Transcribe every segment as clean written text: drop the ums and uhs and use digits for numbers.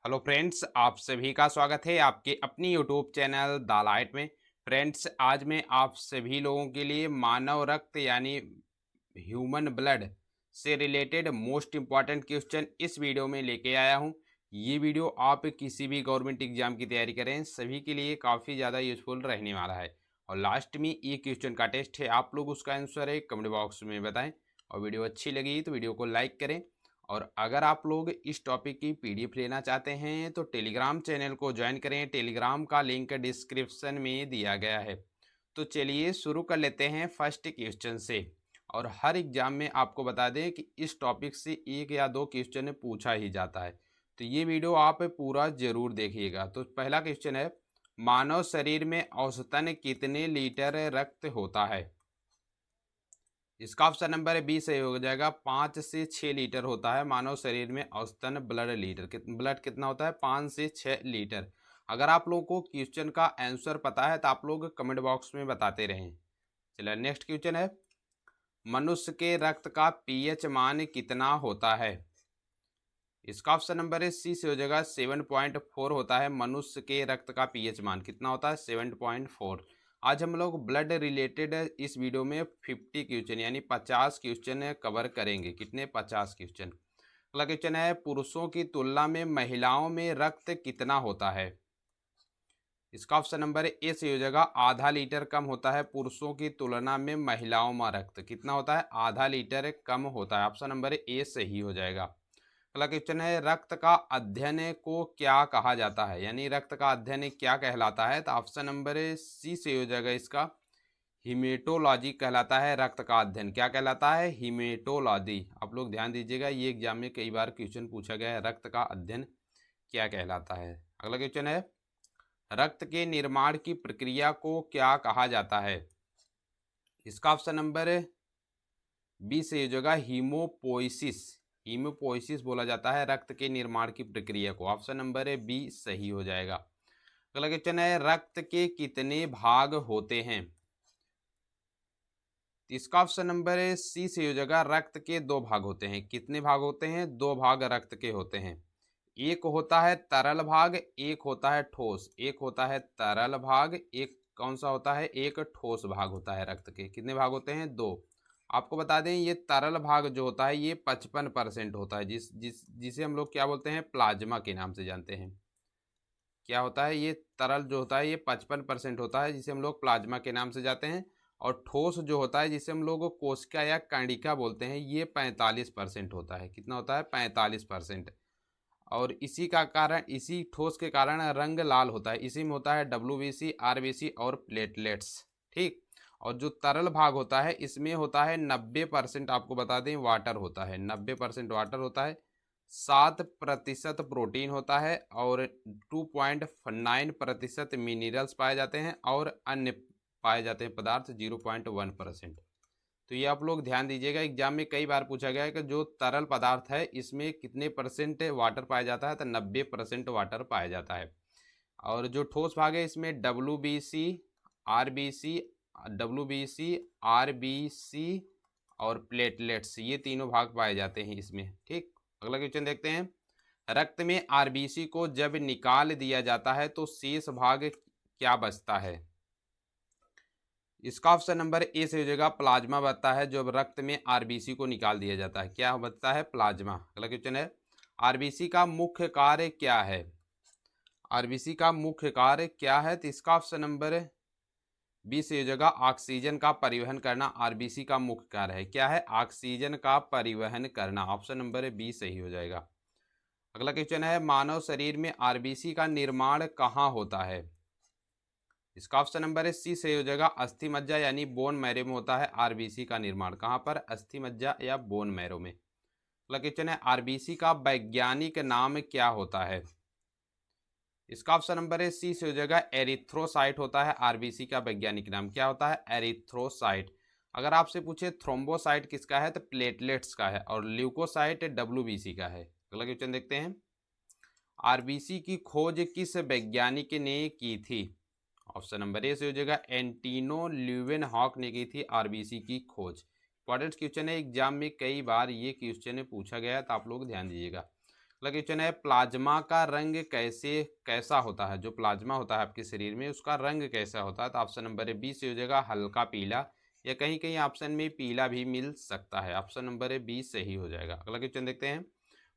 Hello friends, आप सभी का स्वागत है आपके अपनी यूट्यूब चैनल द लाइट में। फ्रेंड्स, आज मैं आप सभी लोगों के लिए मानव रक्त यानी ह्यूमन ब्लड से रिलेटेड मोस्ट इम्पॉर्टेंट क्वेश्चन इस वीडियो में लेके आया हूँ। ये वीडियो आप किसी भी गवर्नमेंट एग्जाम की तैयारी करें सभी के लिए काफ़ी ज़्यादा यूजफुल रहने वाला है। और लास्ट में ये क्वेश्चन का टेस्ट है, आप लोग उसका आंसर है कमेंट बॉक्स में बताएं। और वीडियो अच्छी लगी तो वीडियो को लाइक करें। और अगर आप लोग इस टॉपिक की पीडीएफ लेना चाहते हैं तो टेलीग्राम चैनल को ज्वाइन करें। टेलीग्राम का लिंक डिस्क्रिप्शन में दिया गया है। तो चलिए शुरू कर लेते हैं फर्स्ट क्वेश्चन से। और हर एग्जाम में आपको बता दें कि इस टॉपिक से एक या दो क्वेश्चन पूछा ही जाता है, तो ये वीडियो आप पूरा जरूर देखिएगा। तो पहला क्वेश्चन है, मानव शरीर में औसतन कितने लीटर रक्त होता है? इसका ऑप्शन नंबर बी सही हो जाएगा। 5 से 6 लीटर होता है मानव शरीर में औसतन ब्लड कितना होता है? 5 से 6 लीटर। अगर आप लोगों को क्वेश्चन का आंसर पता है तो आप लोग कमेंट बॉक्स में बताते रहें। चलिए नेक्स्ट क्वेश्चन है, मनुष्य के रक्त का पीएच मान कितना होता है? इसका ऑप्शन नंबर सी से हो जाएगा। 7.4 होता है मनुष्य के रक्त का पीएच मान। कितना होता है? 7.4। आज हम लोग ब्लड रिलेटेड इस वीडियो में 50 क्वेश्चन यानी 50 क्वेश्चन कवर करेंगे। कितने? 50 क्वेश्चन। अगला क्वेश्चन है, पुरुषों की तुलना में महिलाओं में रक्त कितना होता है? इसका ऑप्शन नंबर ए से हो जाएगा। आधा लीटर कम होता है पुरुषों की तुलना में महिलाओं में रक्त। कितना होता है? आधा लीटर कम होता है। ऑप्शन नंबर ए सही हो जाएगा। अगला क्वेश्चन है, रक्त का अध्ययन को क्या कहा जाता है? यानी रक्त का अध्ययन क्या कहलाता है? तो ऑप्शन नंबर सी से हो जाएगा इसका। हिमेटोलॉजी कहलाता है रक्त का अध्ययन। क्या कहलाता है? हिमेटोलॉजी। आप लोग ध्यान दीजिएगा, ये एग्जाम में कई बार क्वेश्चन पूछा गया है, रक्त का अध्ययन क्या कहलाता है। अगला क्वेश्चन है, रक्त के निर्माण की प्रक्रिया को क्या कहा जाता है? इसका ऑप्शन नंबर बी से हो जाएगा। हीमोपोइसिस। हीमोपोइसिस बोला जाता है रक्त के निर्माण की प्रक्रिया को। ऑप्शन नंबर बी सही हो जाएगा। अगला क्वेश्चन है, रक्त के कितने भाग होते हैं? इसका ऑप्शन नंबर सी से हो जाएगा। रक्त के दो भाग होते हैं। कितने भाग होते हैं? दो भाग रक्त के होते हैं। एक होता है तरल भाग, एक होता है ठोस। एक होता है तरल भाग, एक कौन सा होता है? एक ठोस भाग होता है। रक्त के कितने भाग होते हैं? दो। आपको बता दें, ये तरल भाग जो होता है ये 55% होता है, जिसे हम लोग क्या बोलते हैं? प्लाज्मा के नाम से जानते हैं। क्या होता है? ये तरल जो होता है ये 55% होता है, जिसे हम लोग प्लाज्मा के नाम से जानते हैं। और ठोस जो होता है जिसे हम लोग कोशिका या कंडिका बोलते हैं, ये 45% होता है। कितना होता है? 45%। और इसी का कारण, इसी ठोस के कारण रंग लाल होता है। इसी में होता है डब्ल्यूबीसी, आरबीसी और प्लेटलेट्स। ठीक। और जो तरल भाग होता है इसमें होता है 90%, आपको बता दें वाटर होता है। 90% वाटर होता है, 7% प्रोटीन होता है और 2.9% मिनरल्स पाए जाते हैं और अन्य पाए जाते हैं पदार्थ 0.1%। तो ये आप लोग ध्यान दीजिएगा, एग्जाम में कई बार पूछा गया है कि जो तरल पदार्थ है इसमें कितने परसेंट वाटर पाया जाता है? तो 90% वाटर पाया जाता है। और जो ठोस भाग है इसमें आरबीसी डब्ल्यूबीसी आरबीसी और प्लेटलेट्स, ये तीनों भाग पाए जाते हैं इसमें। ठीक। अगला क्वेश्चन देखते हैं, रक्त में आरबीसी को जब निकाल दिया जाता है तो शेष भाग क्या बचता है? इसका ऑप्शन नंबर ए से हो जाएगा। प्लाज्मा बचता है जब रक्त में आरबीसी को निकाल दिया जाता है। क्या बचता है? प्लाज्मा। अगला क्वेश्चन है, आरबीसी का मुख्य कार्य क्या है? आरबीसी का मुख्य कार्य क्या है? तो इसका ऑप्शन नंबर बी से हो जाएगा। ऑक्सीजन का परिवहन करना आरबीसी का मुख्य कार्य है। क्या है? ऑक्सीजन का परिवहन करना। ऑप्शन नंबर बी सही हो जाएगा। अगला क्वेश्चन है, मानव शरीर में आरबीसी का निर्माण कहाँ होता है? इसका ऑप्शन नंबर सी सही हो जाएगा। अस्थि मज्जा यानी बोन मैरो में होता है आरबीसी का निर्माण। कहाँ पर? अस्थि मज्जा या बोन मैरो में। अगला क्वेश्चन है, आरबीसी का वैज्ञानिक नाम क्या होता है? इसका ऑप्शन नंबर सी से हो जाएगा। एरिथ्रोसाइट होता है आरबीसी का वैज्ञानिक नाम। क्या होता है? एरिथ्रोसाइट। अगर आपसे पूछे थ्रोम्बोसाइट किसका है तो प्लेटलेट्स का है, और ल्यूकोसाइट डब्ल्यूबीसी का है। अगला क्वेश्चन देखते हैं, आरबीसी की खोज किस वैज्ञानिक ने की थी? ऑप्शन नंबर ए से हो जाएगा। एंटीनो ल्यूवेनहॉक ने की थी आरबीसी की खोज। इंपॉर्टेंट क्वेश्चन है, एग्जाम में कई बार ये क्वेश्चन पूछा गया है, तो आप लोग ध्यान दीजिएगा। अगला क्वेश्चन है प्लाज्मा का रंग कैसा होता है। जो प्लाज्मा होता है आपके शरीर में उसका रंग कैसा होता है। तो ऑप्शन नंबर है बी से हो जाएगा हल्का पीला, या कहीं कहीं ऑप्शन में पीला भी मिल सकता है। ऑप्शन नंबर है बी सही हो जाएगा। अगला क्वेश्चन देखते हैं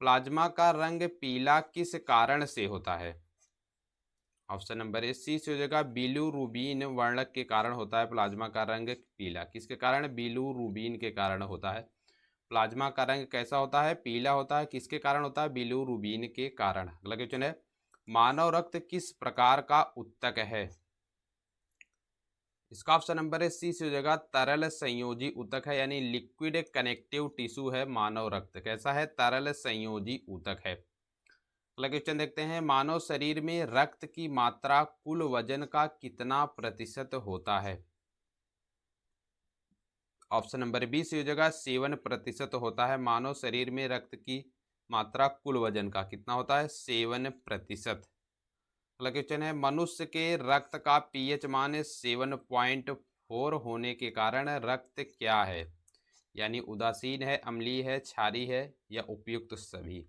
प्लाज्मा का रंग पीला किस कारण से होता है। ऑप्शन नंबर ए सी से हो जाएगा बिलीरुबिन वर्णक के कारण होता है प्लाज्मा का रंग पीला। किसके कारण? बिलीरुबिन के कारण होता है। प्लाज्मा का रंग कैसा होता है? पीला होता है। किसके कारण होता है? बिलीरुबिन के कारण। अगला क्वेश्चन है मानव रक्त किस प्रकार का उत्तक है। इसका ऑप्शन नंबर है सी से हो जाएगा तरल संयोजी ऊतक है, यानी लिक्विड कनेक्टिव टिश्यू है मानव रक्त। कैसा है? तरल संयोजी ऊतक है। अगला क्वेश्चन देखते हैं मानव शरीर में रक्त की मात्रा कुल वजन का कितना प्रतिशत होता है। ऑप्शन नंबर बी से हो जाएगा 7% होता है। मानव शरीर में रक्त की मात्रा कुल वजन का कितना होता है? 7%। अगला क्वेश्चन है मनुष्य के रक्त का पीएच मान 7.4 होने के कारण रक्त क्या है, यानी उदासीन है, अम्लीय है, क्षारीय है, या उपयुक्त सभी।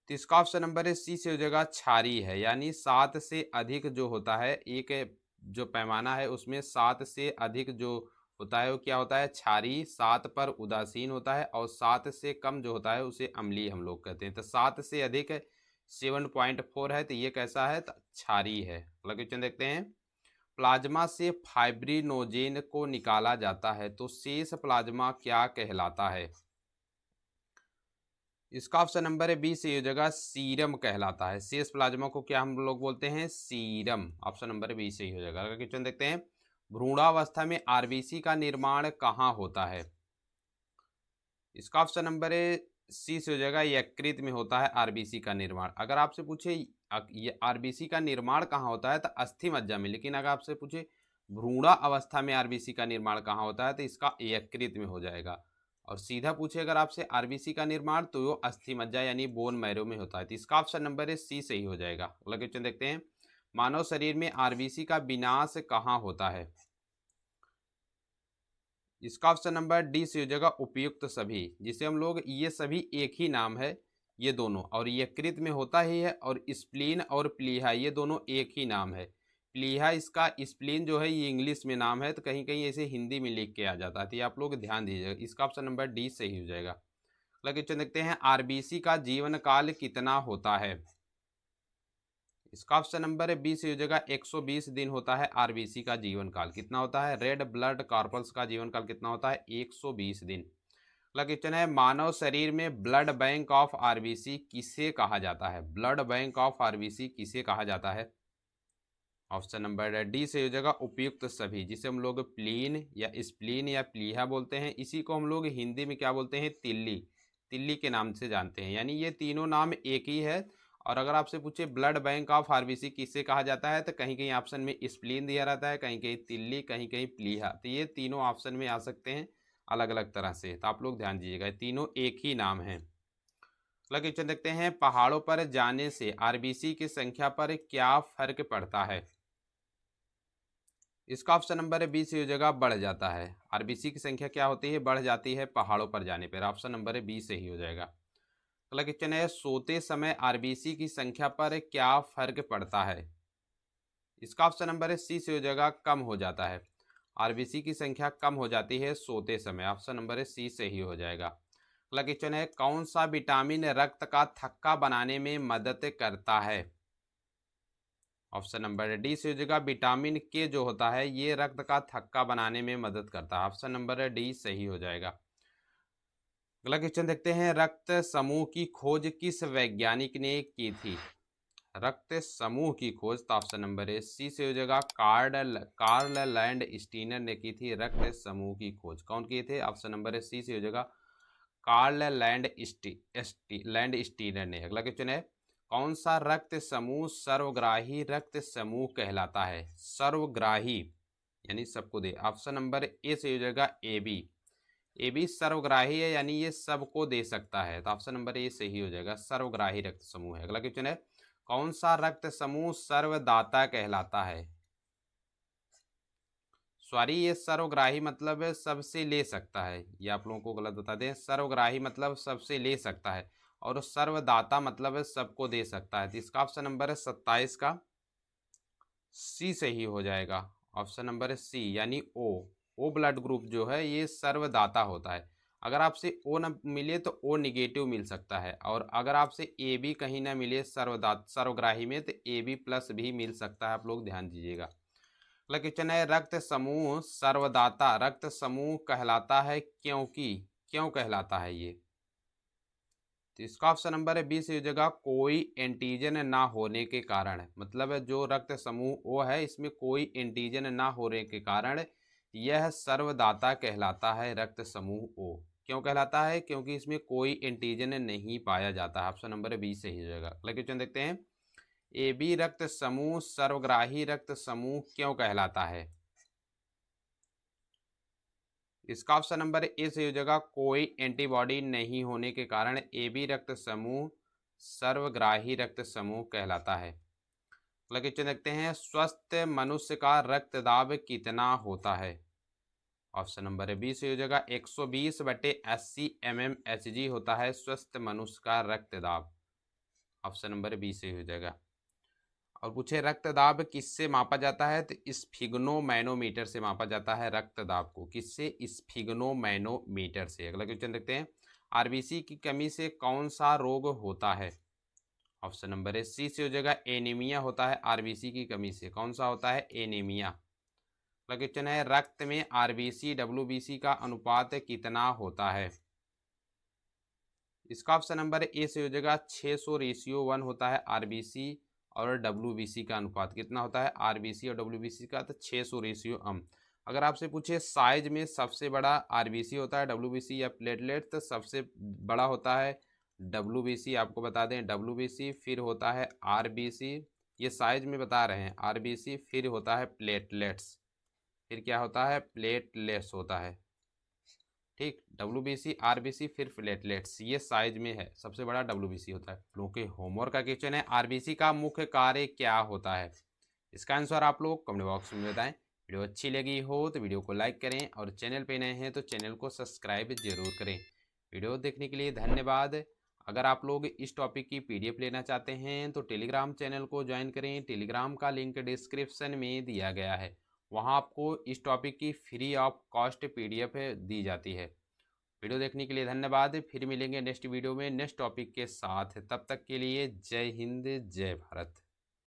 तो इसका ऑप्शन नंबर है सी से हो जाएगा क्षारीय है, यानी 7 से अधिक जो होता है, एक जो पैमाना है उसमें 7 से अधिक जो होता है वो क्या होता है? क्षारीय। 7 पर उदासीन होता है, और 7 से कम जो होता है उसे अम्लीय हम लोग कहते हैं। तो 7 से अधिक 7.4 है, तो ये कैसा है? तो क्षारीय है। अगला क्वेश्चन देखते हैं प्लाज्मा से फाइब्रिनोजेन को निकाला जाता है तो शेष प्लाज्मा क्या कहलाता है। इसका ऑप्शन नंबर है बी से हो जाएगा सीरम कहलाता है। शेष प्लाज्मा को क्या हम लोग बोलते हैं? सीरम। ऑप्शन नंबर बी सही हो जाएगा। अगला क्वेश्चन देखते हैं भ्रूणावस्था में आरबीसी का निर्माण कहाँ होता है। इसका ऑप्शन नंबर है सी से हो जाएगा यकृत में होता है आरबीसी का निर्माण। अगर आपसे पूछे ये आरबीसी का निर्माण कहाँ होता है तो अस्थि मज्जा में, लेकिन अगर आपसे पूछे भ्रूणा अवस्था में आरबीसी का निर्माण कहाँ होता है तो इसका यकृत में हो जाएगा। और सीधा पूछे अगर आपसे आरबीसी का निर्माण तो वो अस्थि मज्जा यानी बोन मैरो में होता है। तो इसका ऑप्शन नंबर है सी सही हो जाएगा। अगला क्वेश्चन देखते हैं मानव शरीर में आरबीसी का विनाश कहाँ होता है। इसका ऑप्शन नंबर डी से हो जाएगा उपयुक्त सभी, जिसे हम लोग ये सभी एक ही नाम है ये दोनों, और यकृत में होता ही है। और स्प्लीन और प्लीहा ये दोनों एक ही नाम है। प्लीहा इसका, स्प्लीन जो है ये इंग्लिश में नाम है, तो कहीं कहीं ऐसे हिंदी में लिख के आ जाता है, तो ये आप लोग ध्यान दीजिएगा। इसका ऑप्शन नंबर डी सही हो जाएगा। अगला क्वेश्चन देखते हैं आरबीसी का जीवन काल कितना होता है। इसका ऑप्शन नंबर है बी से हो जाएगा 120 दिन होता है आरबीसी का जीवन काल। कितना होता है? रेड ब्लड कॉर्पल्स का जीवन काल कितना होता है? 120 दिन। अगला क्वेश्चन है मानव शरीर में ब्लड बैंक ऑफ आरबीसी किसे कहा जाता है। ब्लड बैंक ऑफ आरबीसी किसे कहा जाता है। ऑप्शन नंबर डी से हो जाएगा उपयुक्त सभी, जिसे हम लोग प्लीन या स्प्लीन या प्लीहा बोलते हैं। इसी को हम लोग हिंदी में क्या बोलते हैं? तिल्ली। तिल्ली के नाम से जानते हैं, यानी ये तीनों नाम एक ही है। और अगर आपसे पूछे ब्लड बैंक ऑफ आरबीसी किसे कहा जाता है तो कहीं कहीं ऑप्शन में स्प्लीन दिया रहता है, कहीं कहीं तिल्ली, कहीं कहीं प्लीहा। तो ये तीनों ऑप्शन में आ सकते हैं अलग अलग तरह से, तो आप लोग ध्यान दीजिएगा तीनों एक ही नाम है। अगला क्वेश्चन देखते हैं पहाड़ों पर जाने से आरबीसी की संख्या पर क्या फर्क पड़ता है। इसका ऑप्शन नंबर है बी से हो जाएगा बढ़ जाता है। आरबीसी की संख्या क्या होती है? बढ़ जाती है पहाड़ों पर जाने पर। ऑप्शन नंबर है बी सही हो जाएगा। अगला क्वेश्चन है सोते समय आरबीसी की संख्या पर क्या फर्क पड़ता है। इसका ऑप्शन नंबर है सी से हो जाएगा कम हो जाता है। आरबीसी की संख्या कम हो जाती है सोते समय। ऑप्शन नंबर है सी सही हो जाएगा। अगला क्वेश्चन है कौन सा विटामिन रक्त का थक्का बनाने में मदद करता है। ऑप्शन नंबर डी से हो जाएगा विटामिन के जो होता है ये रक्त का थक्का बनाने में मदद करता है। ऑप्शन नंबर डी सही हो जाएगा। अगला क्वेश्चन देखते हैं रक्त समूह की खोज किस वैज्ञानिक ने की थी। रक्त समूह की खोज तो ऑप्शन नंबर है सी से हो जाएगा कार्ल लैंड स्टीनर ने की थी रक्त समूह की खोज। कौन किए थे? ऑप्शन नंबर है सी से हो जाएगा कार्ल लैंड स्टीनर ने। अगला क्वेश्चन है कौन सा रक्त समूह सर्वग्राही रक्त समूह कहलाता है। सर्वग्राही यानी सबको दे। ऑप्शन नंबर ए से हो जाएगा ए बी। ए बी सर्वग्राही है, यानी ये सबको दे सकता है, तो ऑप्शन नंबर ए सही हो जाएगा। सर्वग्राही रक्त समूह है। अगला क्वेश्चन है कौन सा रक्त समूह सर्वदाता कहलाता है। सॉरी, ये सर्वग्राही मतलब सबसे ले सकता है, ये आप लोगों को गलत बता दें। सर्वग्राही मतलब सबसे ले सकता है, और सर्वदाता मतलब सबको दे सकता है। तो इसका ऑप्शन नंबर है 27 का सी सही हो जाएगा। ऑप्शन नंबर है सी यानी ओ ब्लड ग्रुप जो है ये सर्वदाता होता है। अगर आपसे ओ ना मिले तो ओ निगेटिव मिल सकता है, और अगर आपसे ए बी कहीं ना मिले सर्वग्राही में तो ए बी प्लस भी मिल सकता है। आप लोग ध्यान दीजिएगा। अगला क्वेश्चन है, रक्त समूह सर्वदाता रक्त समूह कहलाता है क्योंकि, क्यों कहलाता है ये? तो इसका ऑप्शन नंबर है 20 हो जाएगा, कोई एंटीजन ना होने के कारण। मतलब जो रक्त समूह ओ है इसमें कोई एंटीजन ना होने के कारण यह सर्वदाता कहलाता है रक्त समूह ओ। क्यों कहलाता है? क्योंकि इसमें कोई एंटीजन नहीं पाया जाता है। ऑप्शन नंबर 20 सही हो जाएगा। अगला क्वेश्चन देखते हैं, ए बी रक्त समूह सर्वग्राही रक्त समूह क्यों कहलाता है? इसका ऑप्शन नंबर ए सही हो जाएगा, कोई एंटीबॉडी नहीं होने के कारण ए बी रक्त समूह सर्वग्राही रक्त समूह कहलाता है। अगला क्वेश्चन देखते हैं, स्वस्थ मनुष्य का रक्तदाब कितना होता है? ऑप्शन नंबर है 20 हो जाएगा, 120/80 mmHg होता है स्वस्थ मनुष्य का रक्तदाब। ऑप्शन नंबर 20 हो जाएगा। और पूछे रक्तदाब किससे मापा जाता है? तो स्फिग्नोमैनोमीटर से मापा जाता है रक्तदाब को। किससे? स्फिग्नोमैनोमीटर से। अगला क्वेश्चन देखते हैं, आरबीसी की कमी से कौन सा रोग होता है? ऑप्शन नंबर है सी से हो जाएगा, एनीमिया होता है आरबीसी की कमी से। कौन सा होता है? एनीमिया। अगला क्वेश्चन है, रक्त में आरबीसी डब्ल्यूबीसी का अनुपात कितना होता है? इसका ऑप्शन नंबर ए से हो जाएगा, 600:1 होता है आरबीसी और डब्ल्यूबीसी का अनुपात। कितना होता है आरबीसी और डब्ल्यूबीसी का? तो 600:1। अगर आपसे पूछे साइज में सबसे बड़ा आरबीसी होता है डब्ल्यूबीसी या प्लेटलेट, तो सबसे बड़ा होता है डब्ल्यूबीसी। आपको बता दें डब्ल्यूबीसी, फिर होता है आरबीसी। ये साइज में बता रहे हैं, आरबीसी फिर होता है प्लेटलेट्स, फिर क्या होता है? प्लेटलेट्स होता है। ठीक, डब्ल्यूबीसी आरबीसी फिर प्लेटलेट्स, ये साइज में है, सबसे बड़ा डब्ल्यूबीसी होता है। क्योंकि होमवर्क का क्वेश्चन है, आरबीसी का मुख्य कार्य क्या होता है? इसका आंसर आप लोग कमेंट बॉक्स में बताएं। वीडियो अच्छी लगी हो तो वीडियो को लाइक करें, और चैनल पे नए हैं तो चैनल को सब्सक्राइब जरूर करें। वीडियो देखने के लिए धन्यवाद। अगर आप लोग इस टॉपिक की पीडीएफ लेना चाहते हैं तो टेलीग्राम चैनल को ज्वाइन करें। टेलीग्राम का लिंक डिस्क्रिप्शन में दिया गया है, वहाँ आपको इस टॉपिक की फ्री ऑफ कॉस्ट पीडीएफ दी जाती है। वीडियो देखने के लिए धन्यवाद। फिर मिलेंगे नेक्स्ट वीडियो में नेक्स्ट टॉपिक के साथ। तब तक के लिए जय हिंद, जय भारत।